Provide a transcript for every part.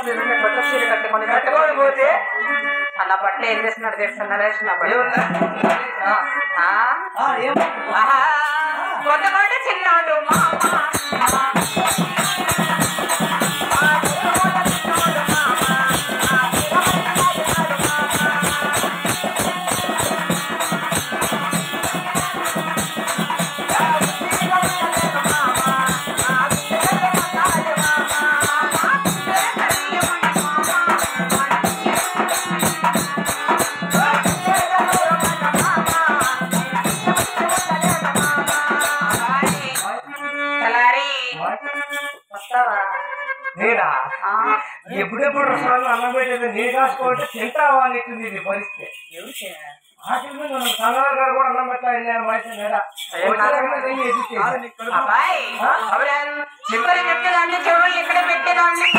కొత్త చీర కట్టుకొని కట్టుకొని పోతే అన్న బట్టలు ఏం చేస్తున్నాడు తెలుస్తున్నా కొత్త కొత్త చిన్నాడు ఎప్పుడెప్పుడు రసాలు అన్నం పెట్టేది నీ కాసుకోవచ్చు తింటావా అనేది ఇది పరిస్థితి ఆఖరి మీద సంగరాలు గారు కూడా అన్నం పెట్టాలి చెప్పేదాన్ని చెవులు ఇక్కడ పెట్టేదాన్ని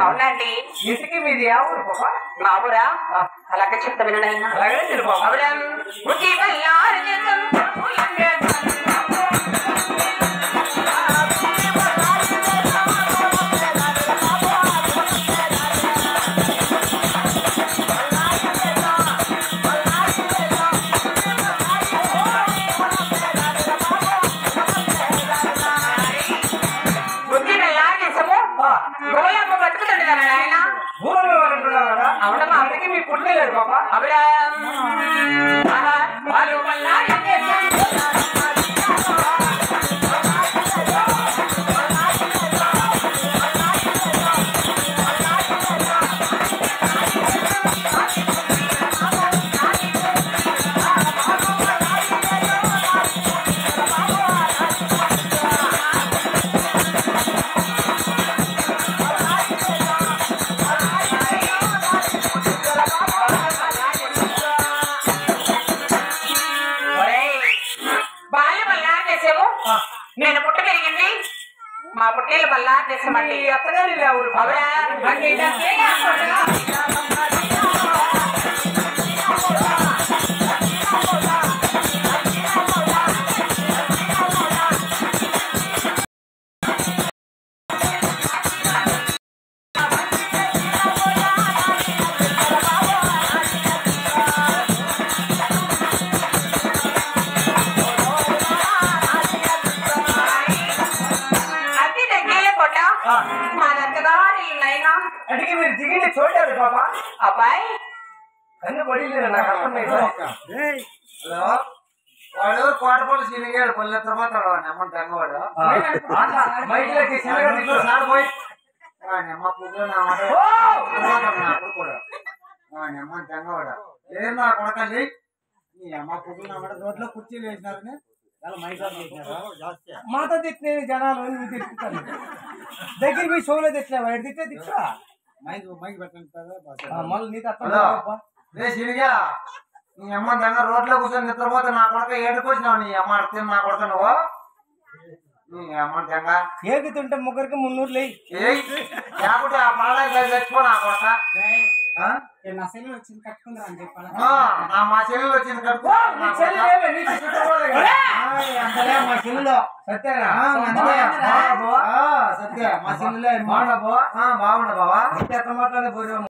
అవునండి ఇంటికి మీది ఏ ఊరు పాప మా ఊరా అలాగే చెప్తా వినైనా అలాగే బతుకుతాడు కదా ఆయన అవునమ్మా అందుకే మీ పుట్టలేదు పాప నేను పుట్ట పెరిగింది మా పుట్టేలు బల్లా దేశమండి అత్తగారి ఊరు అడిగి మీరు దిగింది చూడాలి పాప అబ్బాయి కన్ను పడిలేదు నాకు అర్థమైంది హలో వాడు కోటపల్లి సీనిగాడు పల్లెత్త మాట్లాడవాడిని అమ్మ తెంగవాడు మైకి సార్ పోయి అమ్మ పువ్వు నా మాట అప్పుడు కూడా అమ్మ తెంగవాడు లేదు నా కొడకండి నీ అమ్మ పువ్వు నా మాట రోడ్లో కుర్చీలు వేసినారని మాతో తిట్టిన జనాలు తిట్టుతాను దగ్గర పోయి షోలో తిట్టినా వాడు తిట్టే తిట్టా మైక్ పెట్టండి మళ్ళీ నీకు అర్థం సీనిగా నీ అమ్మ తెంగ రోడ్లో కూర్చొని నిద్రపోతే నా కొడక ఏడుకొచ్చినావు నీ అమ్మ అడితే నా కొడక నువ్వు నీ అమ్మ తెంగ ఏగుతుంటే ముగ్గురికి 300 లేయి లేకుంటే ఆ పాడాయి చచ్చిపో నా కొడక నా సెల్లు వచ్చింది కట్టుకుందా అని చెప్పాలి మా చెల్లెలు వచ్చింది కట్టుకో మా చెల్లులో సత్యనా సత్య మా చెల్లెలే బాగుండా బావా ఎట్లా మాట్లాడే